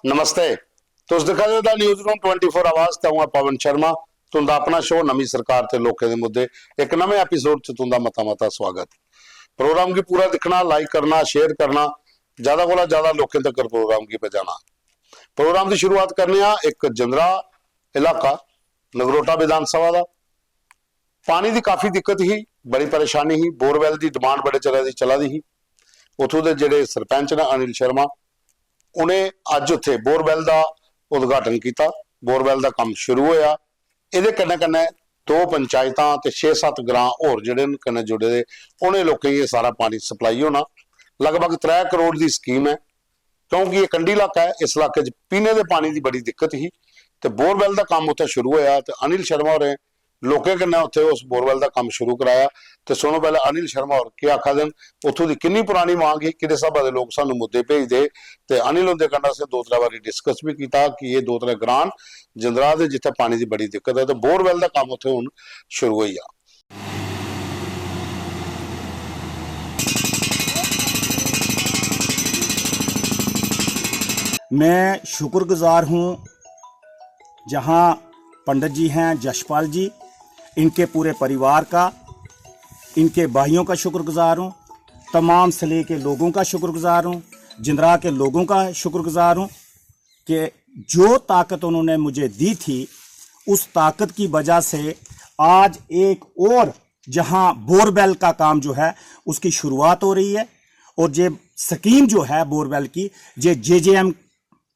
नमस्ते। तुस दिखा दे न्यूज़ रूम 24 आवाज ते हूं पवन शर्मा। तुंदा अपना शो नवी सरकार ते लोकें दे मुद्दे एक नवे एपीसोड च तुंदा मता मता स्वागत। प्रोग्राम की पूरा दिखना, लाइक करना, शेयर करना, ज्यादा कोला ज्यादा लोकें तक प्रोग्राम की पहुंचाना। प्रोग्राम की शुरुआत करने एक जिंदरा इलाका नगरोटा विधानसभा का। पानी की काफ़ी दिक्कत ही, बड़ी परेशानी ही, बोरवैल की डिमांड बड़े चर की चला दी ही। उतों के जोड़े सरपंच ने अनिल शर्मा उन्हें अज उत्थे बोरवैल का उद्घाटन किया। बोरवैल का काम शुरू होया। ये कन्ने कन्ने 2 पंचायतां ते 6-7 ग्रां होर जिहड़े कन्ने जुड़े दे उन्हें लोगों ये सारा पानी सप्लाई होना। लगभग 3 करोड़ की स्कीम है, क्योंकि ये कंढी इलाका है। इस इलाके पीने के पानी की बड़ी दिक्कत ही, तो बोरवैल का काम उत्थे शुरू होया। तो अनिल शर्मा होरें लोकें कन्नै उत्थे उस बोरवैल का काम शुरू कराया। तो सुनो पहले अनिल शर्मा होर क्या आखा देन, उत्थों की किन्नी पुरानी मांग ही, किहड़े हिसाब के लोग सानू मुद्दे भेजदे। ते अनिल उनके कन्नै असें 2-3 बारी डिस्कस भी किया कि ये 2-3 ग्रां जिंदरा दे जिथे पानी की बड़ी दिक्कत है, तो बोरवैल का काम उत्थे हुण शुरू होई आ। मैं शुक्रगुजार हूँ जहाँ पंडित जी हैं जशपाल जी, इनके पूरे परिवार का, इनके भाइयों का शुक्रगुजार हूँ, तमाम सले के लोगों का शुक्रगुजार हूँ, जिंदरा के लोगों का शुक्रगुजार हूँ कि जो ताकत उन्होंने मुझे दी थी उस ताकत की वजह से आज एक और जहाँ बोरवेल का काम जो है उसकी शुरुआत हो रही है। और ये स्कीम जो है बोरवेल की, ये JJM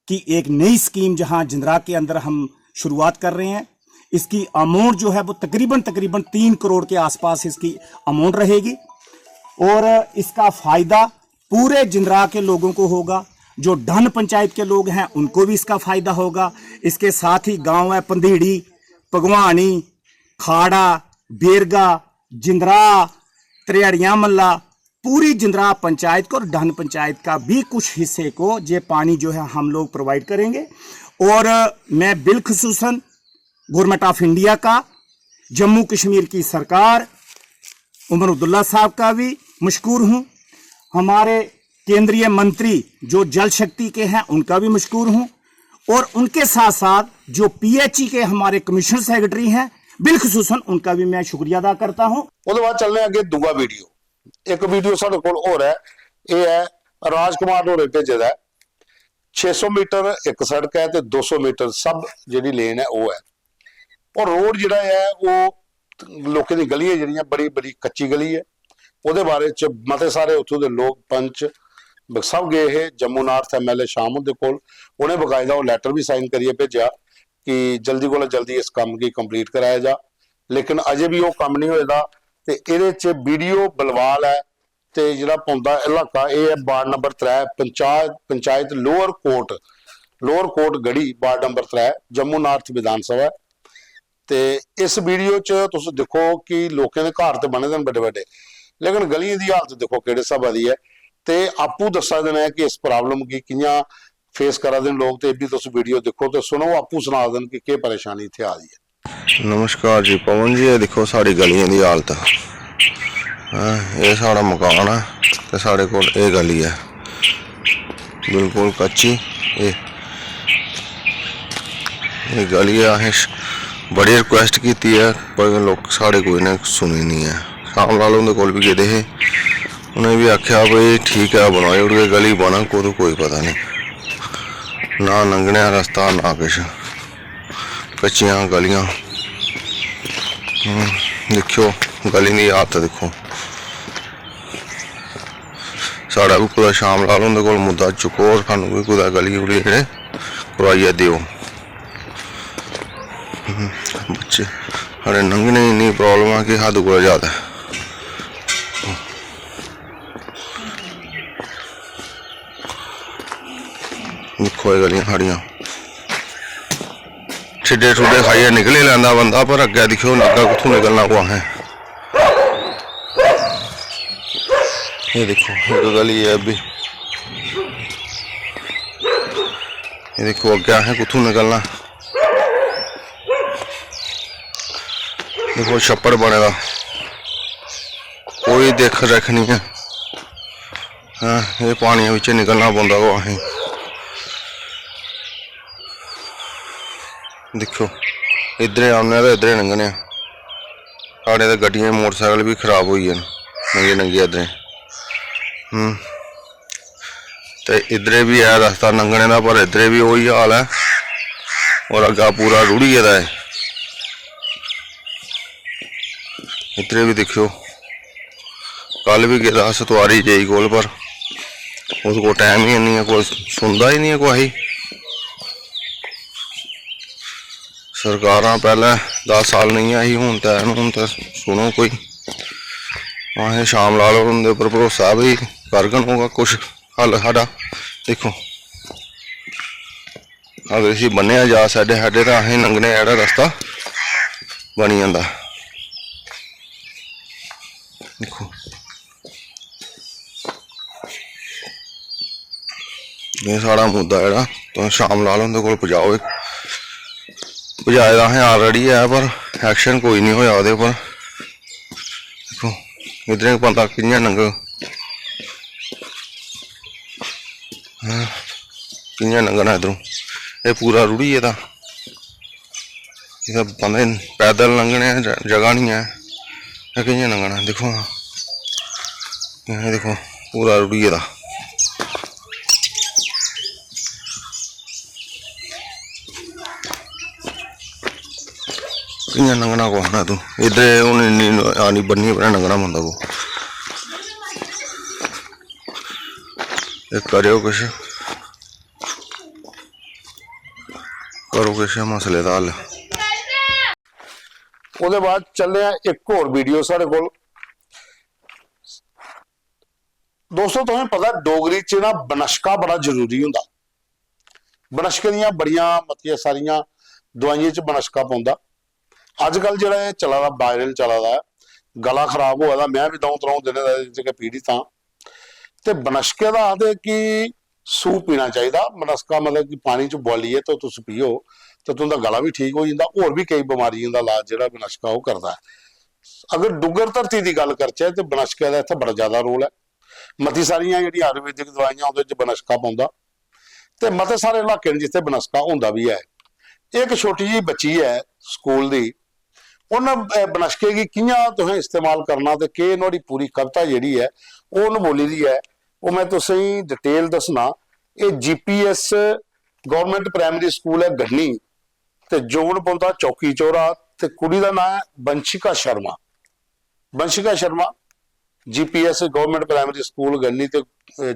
की एक नई स्कीम जहां जिंदरा के अंदर हम शुरुआत कर रहे हैं। इसकी अमाउंट जो है वो तकरीबन 3 करोड़ के आसपास इसकी अमाउंट रहेगी और इसका फायदा पूरे जिंदरा के लोगों को होगा। जो ढन पंचायत के लोग हैं उनको भी इसका फायदा होगा। इसके साथ ही गांव है पंधीड़ी, भगवानी, खाड़ा, बेरगा, जिंदरा, त्रियाड़ियां मल्ला, पूरी जिंदरा पंचायत को और ढन पंचायत का भी कुछ हिस्से को ये पानी जो है हम लोग प्रोवाइड करेंगे। और मैं बिलखसूसन गवर्नमेंट ऑफ इंडिया का, जम्मू कश्मीर की सरकार, उमर अब्दुल्ला साहब का भी मशकूर हूँ। हमारे केंद्रीय मंत्री जो जल शक्ति के हैं उनका भी मशकूर हूँ। और उनके साथ साथ जो PHE के हमारे कमिश्नर सेक्रेटरी हैं बिलखसूसन उनका भी मैं शुक्रिया अदा करता हूँ। उसके बाद चलने अगे दूसरा वीडियो। एक वीडियो साढ़े कोल होर है, ये है राजकुमार होरें भेजे दा। 600 मीटर एक सड़क है तो 200 मीटर सब जी लेन है वो है। और रोड जिहड़ा है वो लोगों की गली है जिहड़ियां बड़ी बड़ी कच्ची गली है। वो बारे च मते सारे उत्थों के लोग पंच सब गए है। जम्मू नॉर्थ MLA शाम उनके कोल, उन्हें बकायदा वो लैटर भी साइन करिए भेजा कि जल्दी को जल्दी इस काम की कंप्लीट कराया जा। लेकिन अजे भी वो काम नहीं होएगा। तो ये वीडियो बलवाल है तो जो पौंदा इलाका ये है ward number 3 panchayat Lower Kot Garhi ward number 3 Jammu North विधानसभा। तो इस वीडियो च तुस देखो कि लोगों के घर तो बने दे बड़े बड़े, लेकिन गलियों की हालत देखो किहड़े हिसाब की है। तो आपू दसा देना है कि इस प्रॉब्लम की कियां फेस करा देन लोग। तो ये भी तुस वीडियो देखो तो सुनो, आपू सुना देन कि क्या परेशानी इत्थे आ रही है। नमस्कार जी पवन जी, ये देखो साड़ी गलियों की हालत। ये साड़ा मकान है तो साढ़े को ये गली है बिल्कुल कच्ची। ये गली है, असें बड़ी रिक्वेस्ट की है पर लोग साढ़े कोई ने सुनी नहीं है। शाम लाल उनके कोल भी गेदे हे, उन्हें भी आख्या भाई ठीक है बनाई उड़ के गली बना को तो कोई पता नहीं, ना लंघने रास्ता ना कुछ, कच्चियां गलियां। देखो गली की हालत देखो। साढ़ा भी कुछ शाम लाल उनके कोल मुद्दा चुको और सानू भी कुछ गली गुली जेह्ड़े करवाइयै देओ। बच्चे साढ़े लंघने इन्नी प्रॉब्लम है कि हद कोला ज़्यादा। देखो ये गलियां साड़ियां छिड्डे छुड्डे खाइए निकले लैंदा बंदा, पर अग्गै दिक्खो अग्गै कुत्थों निकलना को असें। ये देखो एक गली है अभी, ये देखो अग्गै असें कुत्थों निकलना। देखो छप्पड़ बने दा, कोई देख रेख नहीं है। हाँ ये पानी बिच निकलना पौंदा को असें। देखो इधर आने तो इधर लंघने साढ़े तो गड्डियां मोटरसाइकिल भी खराब हो गए नंगे नंगे इधर तो इधर भी है रास्ता लंघने का पर इधर भी वही हाल है और अग्गा पूरा रुढ़ी गेदा है। इधर भी देखो कल भी गेदा सतवारी जेई कोल पर उसको टाइम ही नहीं है कोई सुनता ही नहीं है कोई। सरकार पहले 10 साल नहीं आई हूँ तो सुनो कोई असें शाम लाल उनके उपर भरोसा भी करगन होगा कुछ हल साडा। देखो अगर इसी बन्निया जा साडे साडे तो असें लंघने जेह्ड़ा रास्ता बनी जाता। देखो ये साढ़ा मुद्दा जेह्ड़ा तुस शाम लाल उंदे कोल पजाओ पजाए दा असें ऑलरेडी है पर एक्शन कोई नहीं होया ओह्दे उप्पर। देखो इधर बंदा कि'यां लंघग कि'यां लंघना इधरों ये पूरा रुढ़ी गेदा इधर बंदे पैदल लंघने जगह नहीं है कि'यां लंघना। देखो ये देखो पूरा रुढ़ी गेदा कि'यां लंघना को ना तू इधर हूँ इन्नी आनी बन्नी पर लंघना पौंदा को करो कुछ मसले का हल। ਉਹਦੇ ਬਾਅਦ ਚੱਲੇ ਆ ਇੱਕ ਹੋਰ ਵੀਡੀਓ ਸਾਡੇ ਕੋਲ। ਦੋਸਤੋ ਤੁਹਾਨੂੰ ਪਤਾ ਡੋਗਰੀ ਚ ਨਾ ਬਨਸ਼ਕਾ ਬੜਾ ਜ਼ਰੂਰੀ ਹੁੰਦਾ। ਬਨਸ਼ਕੇ ਦੀਆਂ ਬੜੀਆਂ ਮਤੀਆਂ ਸਾਰੀਆਂ ਦਵਾਈਆਂ ਚ ਬਨਸ਼ਕਾ ਪਾਉਂਦਾ। ਅੱਜ ਕੱਲ ਜਿਹੜਾ ਇਹ ਚਲਾ ਦਾ ਵਾਇਰਲ ਚਲਾ ਦਾ ਗਲਾ ਖਰਾਬ ਹੋਇਆ ਦਾ ਮੈਂ ਵੀ ਦਊਂ ਤਰਾਉਂ ਦਿਨੇ ਦਾ ਪੀੜਿਤ ਹਾਂ ਤੇ ਬਨਸ਼ਕੇ ਦਾ ਆਖਦੇ ਕਿ सूप पीना चाहिए। बनस्का मतलब कि पानी च बोलिए तो तुम पियो तो तुम गला भी ठीक हो जाता। होर भी कई बीमारियों का इलाज जो बनस्का वो करता है। अगर डुगर धरती की गल करचे तो बनस्के का इत्थे बड़ा ज्यादा रोल है। मती सारिया जी आयुर्वेदिक दवाइयां उहदे च बनस्का पाउंदा ते मते सारे इलाके जिथे बनस्का हुंदा भी है। एक छोटी जी बच्ची है स्कूल की उन्हें बनस्के की कियां तुसें इस्तेमाल करना ते कि नुहाड़ी पूरी कविता जिहड़ी है वो बोली दी है वो मैं तुसें डिटेल दसना। ये GPS गवर्नमेंट प्राइमरी स्कूल है गढ़नी ते जोन पौंदा चौकी चौरा ते कुड़ी दा नाम है Vanshika Sharma. Vanshika Sharma GPS government primary school Garhni ते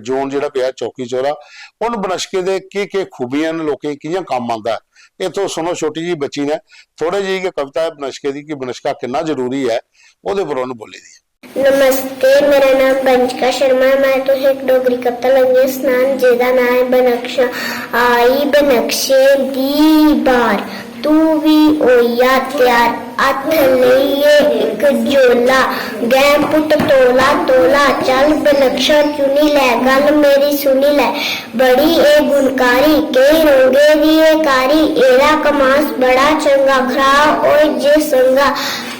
जोन जिहड़ा पिया चौकी चौरा उन बनशके दे के खूबियां ने लोकें कियां काम आंदा है। इत्थों सुनो छोटी जी बच्ची ने थोड़े जी की कविता है बनशके दी कि बनशका कितना जरूरी है उहदे पर उन्होंने बोली दी। नमस्ते मेरा नाम वंशिका शर्मा है। मैं तुझे एक डोगरी कविता लगी स्नान जेदा ना है बनक्शा आई बनक्शे दी बार तू भी ओया त्यार हथ लइए एक जोला गैम पुट तोला तोला चल बनक्शा चुनी लै गल मेरी सुनी लै बड़ी ए गुणकारी के रंगे दी ए कारी एरा कमास बड़ा चंगा खरा ओए जे संगा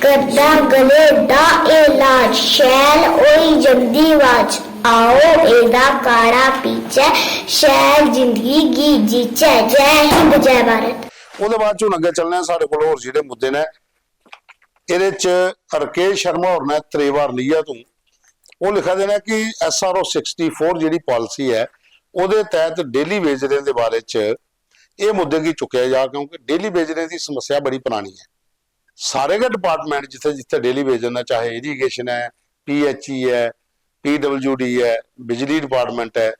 करदा गले दा इलाज शैल ओई जल्दी आवाज आओ एदा काड़ा पीछे शैल जिंदगी गी जीचे जय हिंद जय भारत। ਉਹਦੇ ਬਾਅਦ ਚੋਂ ਅੱਗੇ ਚੱਲਣੇ ਸਾਡੇ ਕੋਲ ਹੋਰ ਜਿਹੜੇ ਮੁੱਦੇ ਨੇ ਇਹਦੇ ਚ ਰਕੇਸ਼ ਸ਼ਰਮਾ ਹੋਰ ਨੇ ਤਰੇਵਾਰ ਲਿਆ ਤੋਂ ਉਹ ਲਿਖਿਆ ਦੇਣਾ ਕਿ SRO 64 ਜਿਹੜੀ ਪਾਲਿਸੀ ਹੈ ਉਹਦੇ ਤਹਿਤ ਡੇਲੀ ਵੇਜਰੇ ਦੇ ਬਾਰੇ ਚ ਇਹ ਮੁੱਦੇ ਕੀ ਚੁੱਕਿਆ ਜਾ ਕਿਉਂਕਿ ਡੇਲੀ ਵੇਜਰੇ ਦੀ ਸਮੱਸਿਆ ਬੜੀ ਪੁਰਾਣੀ ਹੈ। ਸਾਰੇ ਦੇ ਡਿਪਾਰਟਮੈਂਟ ਜਿੱਥੇ ਜਿੱਥੇ ਡੇਲੀ ਵੇਜਰ ਹੈ ਚਾਹੇ ਇਰੀਗੇਸ਼ਨ है PHE है PWD है बिजली डिपार्टमेंट है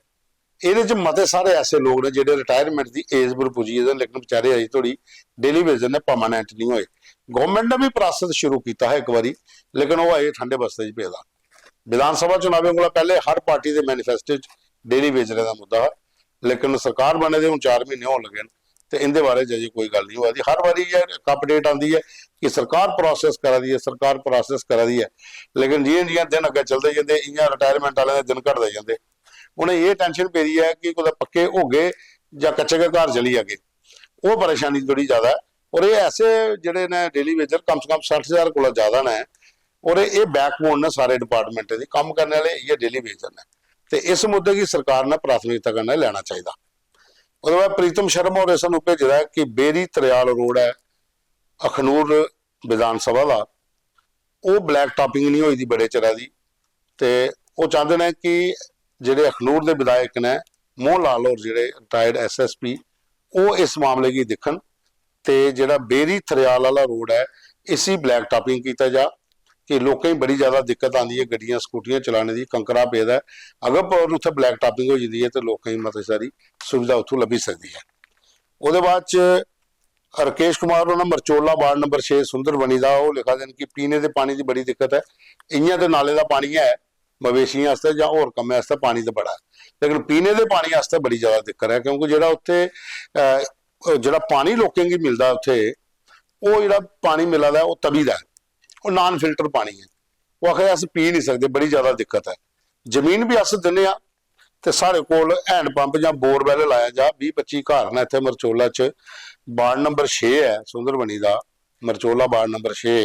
ਇਹਦੇ ਚ ਮਤੇ ਸਾਰੇ ਐਸੇ ਲੋਕ ਨੇ ਜਿਹੜੇ ਰਿਟਾਇਰਮੈਂਟ ਦੀ ਏਜ ਪਰ ਪੁੱਜੀ ਇਹਦੇ ਲੇਕਿਨ ਵਿਚਾਰੇ ਅਜੇ ਥੋੜੀ ਡੇਲੀ ਵੇਜਰ ਨੇ ਪਰਮਾਨੈਂਟ ਨਹੀਂ ਹੋਏ। ਗਵਰਨਮੈਂਟ ਨੇ ਵੀ ਪ੍ਰੋਸੈਸ ਸ਼ੁਰੂ ਕੀਤਾ ਹੈ ਇੱਕ ਵਾਰੀ ਲੇਕਿਨ ਉਹ ਅਜੇ ਠੰਡੇ ਬਸਤੇ 'ਚ ਪਿਆ। ਵਿਧਾਨ ਸਭਾ ਚੁਣਾਵਾਂ ਕੋਲ ਪਹਿਲੇ ਹਰ ਪਾਰਟੀ ਦੇ ਮੈਨੀਫੈਸਟੋ 'ਚ ਡੇਲੀ ਵੇਜਰ ਦਾ ਮੁੱਦਾ ਹੈ ਲੇਕਿਨ ਸਰਕਾਰ ਬਣੇ ਦੇ ਹੁਣ 4 ਮਹੀਨੇ ਹੋਣ ਲੱਗੇ ਤੇ ਇਹਦੇ ਬਾਰੇ ਜੇ ਕੋਈ ਗੱਲ ਨਹੀਂ ਹੋਈ। ਹਰ ਵਾਰੀ ਇਹ ਅਪਡੇਟ ਆਉਂਦੀ ਹੈ ਕਿ ਸਰਕਾਰ ਪ੍ਰੋਸੈਸ ਕਰਾ ਦੀ ਹੈ ਸਰਕਾਰ ਪ੍ਰੋਸੈਸ ਕਰਾ ਦੀ ਹੈ ਲੇਕਿਨ ਜਿਹੀਆਂ ਦਿਨ ਅੱਗੇ ਚੱਲਦੇ ਜਾਂਦੇ ਇਆਂ ਰਿਟਾਇਰਮੈਂਟ ਵਾਲਿਆਂ ਦੇ ਦਿਨ ਘਟਦੇ ਜਾਂਦੇ। उन्हें ये टेंशन पै रही है कि कुछ पक्के हो गए या कच्चे के घर चली गए वो परेशानी थोड़ी ज्यादा है। और ये ऐसे जोड़े ने डेली वेजर कम से कम 60,000 को ज्यादा ने और ये बैकबोन ने सारे डिपार्टमेंट की काम करने वाले ये डेली वेजर ने तो इस मुद्दे की सरकार ने प्राथमिकता करना लेना चाहिए। ਉਹਦੇ ਬਾਅਦ ਪ੍ਰੀਤਮ ਸ਼ਰਮਾ ਹੋਰੇ ਸਾਨੂੰ ਭੇਜਦਾ ਕਿ ਬੇਰੀ ਤਰਿਆਲ ਰੋਡ ਹੈ ਅਖਨੂਰ ਵਿਧਾਨ ਸਭਾ ਦਾ, ਉਹ ਬਲੈਕ ਟਾਪਿੰਗ ਨਹੀਂ ਹੋਈ ਦੀ ਬੜੇ ਚਿਰਾਂ ਦੀ, ਤੇ ਉਹ ਚਾਹੁੰਦੇ ਨੇ ਕਿ ਜਿਹੜੇ ਅਖਨੂਰ ਦੇ ਵਿਧਾਇਕ ਨੇ ਮੋਹਨ ਲਾਲ ਔਰ ਜਿਹੜੇ ਰਿਟਾਇਰਡ SSP ਉਹ ਇਸ ਮਾਮਲੇ ਕੀ ਦੇਖਣ, ਤੇ ਜਿਹੜਾ ਬੇਰੀ ਤਰਿਆਲ ਵਾਲਾ ਰੋਡ ਹੈ ਇसी ਬਲੈਕ ਟਾਪਿੰਗ ਕੀਤਾ ਜਾ, ਕਿ ਲੋਕਾਂ ਹੀ ਬੜੀ ਜ਼ਿਆਦਾ ਦਿੱਕਤ ਆਉਂਦੀ ਹੈ ਗੱਡੀਆਂ ਸਕੂਟੀਆਂ ਚਲਾਉਣ ਦੀ, ਕੰਕਰਾ ਪੈਦਾ ਅਗਰ ਉੱਥੇ ਬਲੈਕ ਟਾਪਿੰਗ ਹੋ ਜਾਂਦੀ ਹੈ ਤੇ ਲੋਕਾਂ ਹੀ ਮਤਲਬ ਸਾਰੀ ਸੁਵਿਧਾ ਉੱਥੋਂ ਲੱਭੀ ਸਕਦੀ ਹੈ। ਉਹਦੇ ਬਾਅਦ ਚ ਰਕੇਸ਼ ਕੁਮਾਰ ਉਹਨਾਂ ਮਰਚੋਲਾ ਵਾਰਡ ਨੰਬਰ 6 ਸੁੰਦਰਬਨੀ ਦਾ ਉਹ ਲਿਖਾ ਦੇਣ ਕਿ ਪੀਣੇ ਦੇ ਪਾਣੀ ਦੀ ਬੜੀ ਦਿੱਕਤ ਹੈ, ਇਆਂ ਤੇ ਨਾਲੇ ਦਾ ਪਾਣੀ ਹੈ ਮਵੇਸ਼ੀਆਂ ਵਾਸਤੇ ਜਾਂ ਹੋਰ ਕੰਮਾਂ ਵਾਸਤੇ ਪਾਣੀ ਤਾਂ ਬੜਾ, ਲੇਕਿਨ ਪੀਣੇ ਦੇ ਪਾਣੀ ਵਾਸਤੇ ਬੜੀ ਜ਼ਿਆਦਾ ਦਿੱਕਤ ਹੈ, ਕਿਉਂਕਿ ਜਿਹੜਾ ਉੱਥੇ ਜਿਹੜਾ ਪਾਣੀ ਲੋਕਾਂ ਨੂੰ ਮਿਲਦਾ ਉੱਥੇ, ਉਹ ਜਿਹੜਾ ਪਾਣੀ ਮਿਲਦਾ ਉਹ ਤਵੀ ਦਾ, ਉਹ ਨਾਨ ਫਿਲਟਰ ਪਾਣੀ ਹੈ, ਉਹ ਆਖਿਆ ਅਸੀਂ ਪੀ ਨਹੀਂ ਸਕਦੇ, ਬੜੀ ਜ਼ਿਆਦਾ ਦਿੱਕਤ ਹੈ। ਜ਼ਮੀਨ ਵੀ ਅਸ ਦਿੰਦੇ ਆ ਤੇ ਸਾਡੇ ਕੋਲ ਹੈਂਡ ਪੰਪ ਜਾਂ ਬੋਰਵੈਲ ਲਾਇਆ ਜਾ, 20-25 ਘਰ ਨੇ ਇੱਥੇ ਮਰਚੋਲਾ ਚ, ਵਾਰਡ ਨੰਬਰ 6 ਹੈ ਸੁੰਦਰਬਨੀ ਦਾ, ਮਰਚੋਲਾ ਵਾਰਡ ਨੰਬਰ 6,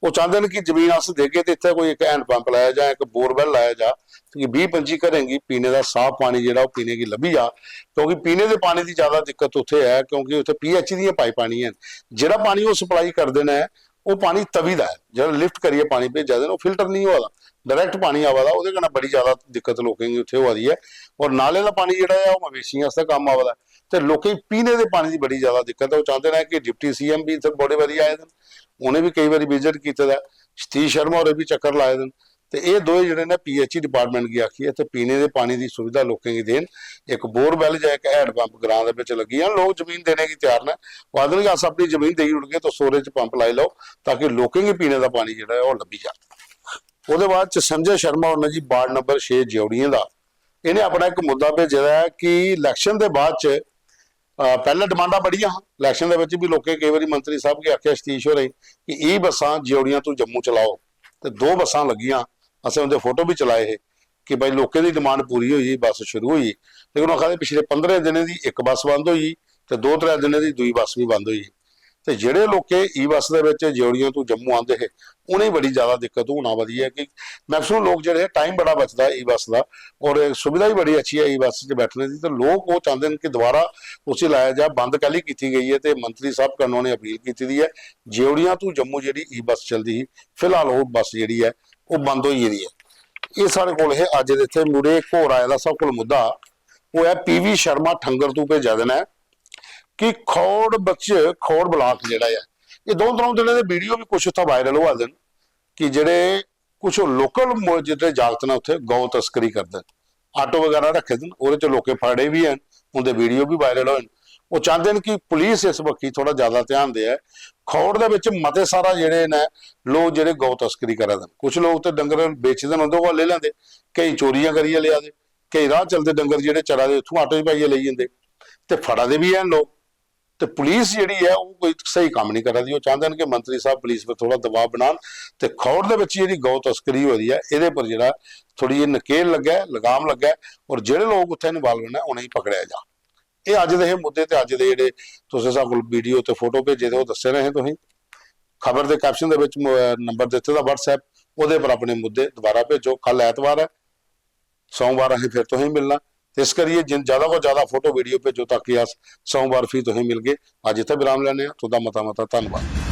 ਉਹ ਚਾਹੁੰਦੇ ਨੇ ਕਿ ਜ਼ਮੀਨ ਅਸ ਦੇ ਕੇ ਤੇ ਇੱਥੇ ਕੋਈ ਇੱਕ ਹੈਂਡ ਪੰਪ ਲਾਇਆ ਜਾ, ਇੱਕ ਬੋਰਵੈਲ ਲਾਇਆ ਜਾ, ਕਿ 20-25 ਘਰੇਂਗੀ ਪੀਣੇ ਦਾ ਸਾਫ਼ ਪਾਣੀ ਜਿਹੜਾ ਉਹ ਪੀਣੇ ਕੀ ਲੱਭੀ ਜਾ, ਕਿਉਂਕਿ ਪੀਣੇ ਦੇ ਪਾਣੀ ਦੀ ਜ਼ਿਆਦਾ ਦਿੱਕਤ ਉੱਥੇ ਹੈ, ਕਿਉਂਕਿ ਉੱਥੇ PH ਦੀਆਂ ਪਾਈਪਾਂ ਨਹੀਂ ਹਨ, ਜਿਹੜਾ ਪਾਣੀ ਉਹ ਸਪਲਾਈ ਕਰਦੇ ਨੇ ਉਹ ਪਾਣੀ ਤਵੀ ਦਾ ਹੈ, ਜਿਹੜਾ ਲਿਫਟ ਕਰੀਏ ਪਾਣੀ ਭੇਜਿਆ ਦੇ ਉਹ ਫਿਲਟਰ ਨਹੀਂ ਹੋਦਾ, डायरैक्ट पानी आवा ਉਹਦੇ ਨਾਲ ਬੜੀ ਜ਼ਿਆਦਾ ਦਿੱਕਤ ਲੋਕਾਂ ਨੂੰ ਉੱਥੇ ਹੋ ਰਹੀ ਹੈ। ਔਰ ਨਾਲੇ ਦਾ ਪਾਣੀ ਜਿਹੜਾ ਹੈ ਉਹ ਮਵੇਸ਼ੀਆਂ ਵਾਸਤੇ ਕੰਮ ਆਵਦਾ, ਤੇ ਲੋਕੀ ਪੀਣੇ ਦੇ ਪਾਣੀ ਦੀ ਬੜੀ ਜ਼ਿਆਦਾ ਦਿੱਕਤ ਹੈ। ਉਹ ਚਾਹੁੰਦੇ ਨੇ ਕਿ ਡਿਪਟੀ CM ਵੀ ਇੱਥੇ ਬੜੇ ਵਾਰੀ ਆਏ ਨੇ, ਉਹਨੇ ਵੀ ਕਈ ਵਾਰੀ ਵਿਜ਼ਿਟ ਕੀਤਾ ਦਾ, ਸਤੀਸ਼ ਸ਼ਰਮਾ ਹੋਰੇ ਵੀ ਚੱਕਰ ਲਾਏ ਨੇ, ਤੇ ਇਹ ਦੋਏ ਜਿਹੜੇ ਨੇ PHE ਡਿਪਾਰਟਮੈਂਟ ਕੀ ਆਖੀ ਹੈ ਤੇ ਪੀਣੇ ਦੇ ਪਾਣੀ ਦੀ ਸੁਵਿਧਾ ਲੋਕਾਂ ਨੂੰ ਦੇਣ। ਇੱਕ ਬੋਰਵੈਲ ਜਾਂ ਇੱਕ ਹੈਂਡ ਪੰਪ ਗ੍ਰਾਂ ਦੇ ਵਿੱਚ ਲੱਗੀ ਆ, ਲੋਕ ਜ਼ਮੀਨ ਦੇਣੇ की ਤਿਆਰ ਨੇ, ਉਹ ਆਦਨ ਕਿ ਅਸ ਆਪਣੀ ਜ਼ਮੀਨ ਦੇਈ ਉੜ ਕੇ ਤਾਂ ਸੋਰੇ ਚ ਪੰਪ ਲਾਈ ਲਓ ਤਾਂ ਕਿ ਲੋਕਾਂ ਨੂੰ ਪੀਣੇ ਦਾ ਪਾਣੀ ਜਿਹੜਾ ਹੈ ਉਹ ਲੱਭੀ ਜਾਵੇ। ਉਹਦੇ ਬਾਅਦ ਚ ਸੰਜੇ ਸ਼ਰਮਾ ਉਹਨਾਂ ਜੀ ਵਾਰਡ ਨੰਬਰ 6 ਜਿਉੜੀਆਂ ਦਾ, ਇਹਨੇ ਆਪਣਾ ਇੱਕ ਮੁੱਦਾ ਭੇਜਿਆ ਹੈ ਕਿ ਇਲੈਕਸ਼ਨ ਦੇ ਬਾਅਦ ਚ ਪਹਿਲਾਂ ਡਿਮਾਂਡਾਂ ਬੜੀਆਂ ਇਲੈਕਸ਼ਨ ਦੇ ਵਿੱਚ ਵੀ ਲੋਕੇ ਕਈ ਵਾਰੀ ਮੰਤਰੀ ਸਾਹਿਬ ਕੇ ਆਖਿਆ ਸਤੀਸ਼ ਹੋ ਰਹੀ ਕਿ ਇਹ ਬੱਸਾਂ ਜਿਉੜੀਆਂ ਤੋਂ ਜੰਮੂ ਚਲਾਓ, ਤੇ 2 ਬੱਸਾਂ ਲੱਗੀਆਂ, ਅਸੀਂ ਉਹਦੇ ਫੋਟੋ ਵੀ ਚਲਾਏ ਹੈ ਕਿ ਭਾਈ ਲੋਕਾਂ ਦੀ ਡਿਮਾਂਡ ਪੂਰੀ ਹੋਈ, ਬੱਸ ਸ਼ੁਰੂ ਹੋਈ, ਲੇਕਿਨ ਉਹ ਕਹਿੰਦੇ ਪਿਛਲੇ 15 ਦਿਨਾਂ ਦੀ ਇੱਕ ਬੱਸ ਬੰਦ ਹੋਈ ਤੇ 2-3 ਦਿਨਾਂ ਦੀ ਦੂਈ ਬੱਸ ਵੀ ਬੰਦ ਹੋਈ। ਤੇ ਜਿਹੜੇ ਲੋਕੇ ਬੱਸ ਦੇ ਵਿੱਚ ਜਿਉੜੀਆਂ ਤੋਂ ਜੰਮੂ ਆਉਂਦੇ ਹੈ ਉਹਨੇ ਬੜੀ ਜ਼ਿਆਦਾ ਦਿੱਕਤ ਹੋਣਾ ਵਧੀ ਹੈ ਕਿ ਮੈਕਸਿਮਮ ਲੋਕ ਜਿਹੜੇ ਟਾਈਮ ਬੜਾ ਬਚਦਾ ਬੱਸ ਦਾ, ਔਰ ਸੁਵਿਧਾ ਵੀ ਬੜੀ ਅੱਛੀ ਹੈ ਬੱਸ 'ਚ ਬੈਠਣੇ ਦੀ, ਤੇ ਲੋਕ ਉਹ ਚਾਹੁੰਦੇ ਨੇ ਕਿ ਦੁਬਾਰਾ ਉਸੇ ਲਾਇਆ ਜਾ। ਬੰਦ ਕੱਲ ਹੀ ਕੀਤੀ ਗਈ ਹੈ ਤੇ ਮੰਤਰੀ ਸਾਹਿਬ ਕਰਨੋਂ ਨੇ ਅਪੀਲ ਕੀਤੀ ਦੀ ਹੈ ਜਿਉੜੀਆਂ ਤੋਂ ਜੰਮੂ ਜਿਹੜੀ ਬੱਸ ਚੱਲਦੀ ਸੀ, ਫਿਲਹਾਲ ਉਹ ਬੱਸ ਜਿਹੜੀ ਹੈ ਉਹ ਬੰਦ ਹੋਈ ਜਿਹੜੀ ਹੈ। ਇਹ ਸਾਡੇ ਕੋਲ ਹੈ ਅੱਜ ਦੇ ਇੱਥੇ ਮੁੜੇ ਇੱਕ ਹੋਰ ਆਇਆ ਦਾ ਸਭ ਕੋਲ ਮੁੱਦਾ, ਉਹ ਹੈ PV ਸ਼ਰਮਾ ਠੰਗਰ ਤੋਂ ਭੇਜਿਆ ਦੇਣਾ ਕਿ ਖੌੜ ਬਲਾਕ ਜਿਹੜਾ ਹੈ ਇਹ 2-3 ਦਿਨਾਂ ਦੇ ਵੀਡੀਓ ਵੀ ਕੁਛ ਉੱਥੇ ਵਾਇਰਲ ਹੋਆ ਦੇਣ ਕਿ ਜਿਹੜੇ ਕੁਛ ਲੋਕਲ ਜਿਹੜੇ ਜਾਗਤ ਨੇ ਉੱਥੇ ਗਊ ਤਸਕਰੀ ਕਰਦੇ, ਆਟੋ ਵਗੈਰਾ ਰੱਖੇ ਦੇਣ, ਉਹਦੇ ਚ ਲੋਕੇ ਫੜੇ ਵੀ ਹਨ, ਉਹਦੇ ਵੀਡੀਓ ਵੀ ਵਾਇਰਲ ਹੋਏ। ਉਹ ਚਾਹੁੰਦੇ ਨੇ ਕਿ ਪੁਲਿਸ ਇਸ ਵਕਤ ਥੋੜਾ ਜ਼ਿਆਦਾ ਧਿਆਨ ਦੇ। ਖੌੜ ਦੇ ਵਿੱਚ ਮਤੇ ਸਾਰਾ ਜਿਹੜੇ ਨੇ ਲੋਕ ਜਿਹੜੇ ਗਊ ਤਸਕਰੀ ਕਰਦੇ ਨੇ, ਕੁਛ ਲੋਕ ਤੇ ਡੰਗਰ ਵੇਚਦੇ ਨੇ ਉਹਦੇ ਕੋਲ ਲੈ ਲੈਂਦੇ, ਕਈ ਚੋਰੀਆਂ ਕਰੀਏ ਲਿਆ ਦੇ, ਕਈ ਰਾਹ ਚੱਲਦੇ ਡੰਗਰ ਜਿਹੜੇ ਚਰਾ ਦੇ ਉੱਥੋਂ ਆਟੋ 'ਚ ਪਾਈਏ ਲਈ ਜਾਂਦੇ, ਤੇ ਫੜਾ ਦੇ ਵੀ ਹਨ ਲੋਕ। ਤੇ ਪੁਲਿਸ ਜਿਹੜੀ ਹੈ ਉਹ ਕੋਈ ਸਹੀ ਕੰਮ ਨਹੀਂ ਕਰਦੀ। ਉਹ ਚਾਹੁੰਦੇ ਨੇ ਕਿ ਮੰਤਰੀ ਸਾਹਿਬ ਪੁਲਿਸ 'ਤੇ ਥੋੜਾ ਦਬਾਅ ਬਣਾਉਣ ਤੇ ਖੌੜ ਦੇ ਵਿੱਚ ਜਿਹੜੀ ਗਊ ਤਸਕਰੀ ਹੋ ਰਹੀ ਹੈ ਇਹਦੇ ਪਰ ਜਿਹੜਾ ਥੋੜੀ ਜਿਹੀ ਨਕੇਲ ਲੱਗਾ, ਲਗਾਮ ਲੱਗਾ, ਔਰ ਜਿਹੜੇ ਲੋਕ ਉੱਥੇ ਇਨਵੋਲਵ ਨੇ ਉਹਨਾਂ ਹੀ ਪਕੜਿਆ ਜਾ। ਇਹ ਅੱਜ ਦੇ ਇਹ ਮੁੱਦੇ ਤੇ ਅੱਜ ਦੇ ਜਿਹੜੇ ਤੁਸੀਂ ਸਾਡੇ ਕੋਲ ਵੀਡੀਓ ਤੇ ਫੋਟੋ ਭੇਜੇ ਤੇ ਉਹ ਦੱਸੇ ਰਹੇ ਤੁਸੀਂ, ਖਬਰ ਦੇ ਕੈਪਸ਼ਨ ਦੇ ਵਿੱਚ ਨੰਬਰ ਦਿੱਤੇ ਦਾ WhatsApp, ਉਹਦੇ ਪਰ ਆਪਣੇ ਮੁੱਦੇ ਦੁਬਾਰਾ ਭੇਜੋ। ਕੱਲ ਐਤਵਾਰ ਹੈ, ਸੋਮਵਾਰ ਅਸੀਂ ਫਿਰ ਤੁਸੀਂ ਮਿਲਣਾ, ਇਸ ਕਰੀਏ ਜਿਨ ਜ਼ਿਆਦਾ ਤੋਂ ਜ਼ਿਆਦਾ ਫੋਟੋ ਵੀਡੀਓ ਭੇਜੋ ਤਾਂ ਕਿ ਅਸ ਸੋਮਵਾਰ ਫਿਰ ਤੁਸੀਂ ਮਿਲ ਗਏ। ਅੱਜ ਇੱਥੇ ਵਿਰਾਮ ਲੈਣੇ ਆ। ਤੁਹਾਡਾ ਮਤਾ ਧੰਨਵਾਦ।